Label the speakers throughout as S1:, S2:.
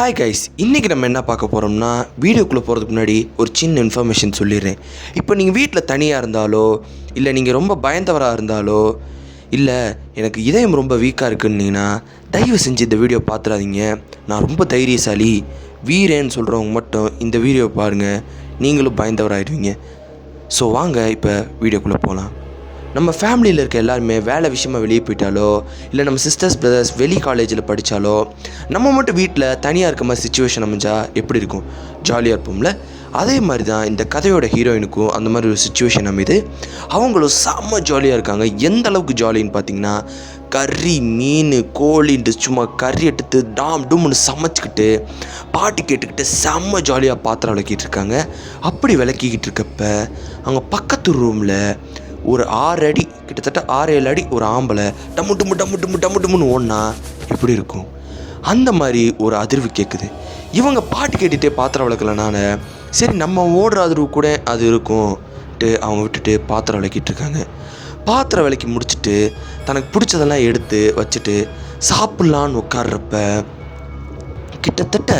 S1: Hi guys, இன்றைக்கி நம்ம என்ன பார்க்க போகிறோம்னா, வீடியோக்குள்ளே போகிறதுக்கு முன்னாடி ஒரு சின்ன இன்ஃபர்மேஷன் சொல்லிடுறேன். இப்போ நீங்கள் வீட்டில் தனியாக இருந்தாலோ, இல்லை நீங்கள் ரொம்ப பயந்தவராக இருந்தாலோ, இல்லை எனக்கு இதயம் ரொம்ப வீக்காக இருக்குன்னீங்கன்னா தயவு செஞ்சு இந்த வீடியோ பார்த்துடாதீங்க. நான் ரொம்ப தைரியசாலி, வீரேன்னு சொல்கிறவங்க மட்டும் இந்த வீடியோ பாருங்கள், நீங்களும் பயந்தவராகிடுவீங்க. ஸோ வாங்க இப்போ வீடியோக்குள்ளே போகலாம். நம்ம ஃபேமிலியில் இருக்க எல்லாருமே வேலை விஷயமா வெளியே போயிட்டாலோ, இல்லை நம்ம சிஸ்டர்ஸ் பிரதர்ஸ் வெளி காலேஜில் படித்தாலோ, நம்ம மட்டும் வீட்டில் தனியாக இருக்க மாதிரி சுச்சுவேஷன் அமைஞ்சால் எப்படி இருக்கும்? ஜாலியாக இருப்போம்ல. அதே மாதிரி தான் இந்த கதையோட ஹீரோயினுக்கும் அந்த மாதிரி ஒரு சுச்சுவேஷன் அமைது. அவங்களும் செம்ம ஜாலியாக இருக்காங்க. எந்த அளவுக்கு ஜாலின்னு பார்த்தீங்கன்னா, கறி மீன் கோழின்ட்டு சும்மா கறி எடுத்து டாம் டூம்னு சமைச்சிக்கிட்டு பாட்டு கேட்டுக்கிட்டு செம்ம ஜாலியாக பாத்திரம் விளக்கிட்டு இருக்காங்க. அப்படி விளக்கிக்கிட்டு இருக்கப்ப அவங்க பக்கத்து ரூமில் ஒரு 6 அடி, கிட்டத்தட்ட 6-7 அடி ஒரு ஆம்பளை டம்மு டும்மு டம்மு டும்மு டம்மு டும்முன்னு ஓடினா எப்படி இருக்கும்? அந்த மாதிரி ஒரு அதிர்வு கேட்குது. இவங்க பாட்டு கேட்டுகிட்டே பாத்திரம் விளக்கலனால சரி நம்ம ஓடுற அதிர்வு கூட அது இருக்கும்ட்டு அவங்க விட்டுட்டு பாத்திரம் விளக்கிட்டு இருக்காங்க. பாத்திரம் விளக்கி முடிச்சுட்டு தனக்கு பிடிச்சதெல்லாம் எடுத்து வச்சுட்டு சாப்பிட்லான்னு உட்கார்றப்ப கிட்டத்தட்ட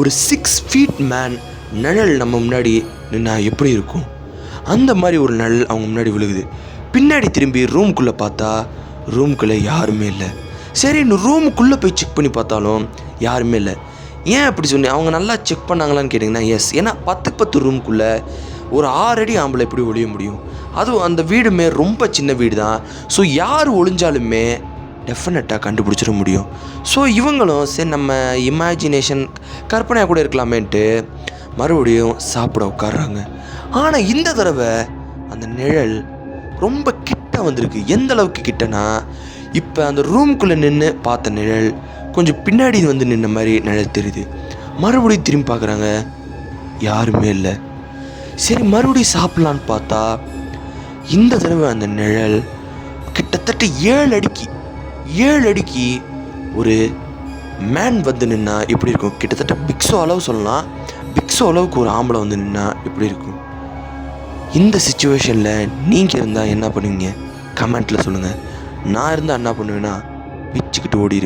S1: ஒரு 6 feet மேன் நிழல் நம்ம முன்னாடி நின்னா எப்படி இருக்கும்? அந்த மாதிரி ஒரு நிழல் அவங்க முன்னாடி விழுகுது. பின்னாடி திரும்பி ரூமுக்குள்ளே பார்த்தா ரூமுக்குள்ளே யாருமே இல்லை. சரி, இன்னும் ரூமுக்குள்ளே போய் செக் பண்ணி பார்த்தாலும் யாருமே இல்லை. ஏன் அப்படி சொன்னேன்? அவங்க நல்லா செக் பண்ணாங்களான்னு கேட்டிங்கன்னா எஸ். ஏன்னா 10 ரூமுக்குள்ளே ஒரு 6 அடி ஆம்பளை எப்படி ஒழிய முடியும்? அதுவும் அந்த வீடுமே ரொம்ப சின்ன வீடு தான். ஸோ யார் ஒளிஞ்சாலுமே டெஃபினட்டாக கண்டுபிடிச்சிட முடியும். ஸோ இவங்களும் சரி நம்ம இமேஜினேஷன் கற்பனையாக கூட இருக்கலாமேன்ட்டு மறுபடியும் சாப்பிட உட்காடுறாங்க. ஆனால் இந்த தடவை அந்த நிழல் ரொம்ப கிட்ட வந்திருக்கு. எந்த அளவுக்கு கிட்டனா, இப்போ அந்த ரூம்குள்ளே நின்று பார்த்த நிழல் கொஞ்சம் பின்னாடி வந்து நின்ன மாதிரி நிழல் தெரியுது. மறுபடியும் திரும்பி பார்க்குறாங்க, யாருமே இல்லை. சரி மறுபடியும் சாப்பிட்லான்னு பார்த்தா இந்த தடவை அந்த நிழல் கிட்டத்தட்ட 7 அடிக்கு ஒரு மேன் வந்து நின்னா எப்படி இருக்கும்? கிட்டத்தட்ட பிக்ஸோ அளவு சொல்லலாம். பிக்ஸோ அளவுக்கு ஒரு ஆம்பளை வந்து நின்னா எப்படி இருக்கும்? இந்த சுச்சுவேஷனில் நீங்கள் இருந்தால் என்ன பண்ணுவீங்க? கமெண்ட்டில் சொல்லுங்கள். நான் இருந்தால் என்ன பண்ணுவேன்னா பிச்சுக்கிட்டு ஓடிடுவேன்.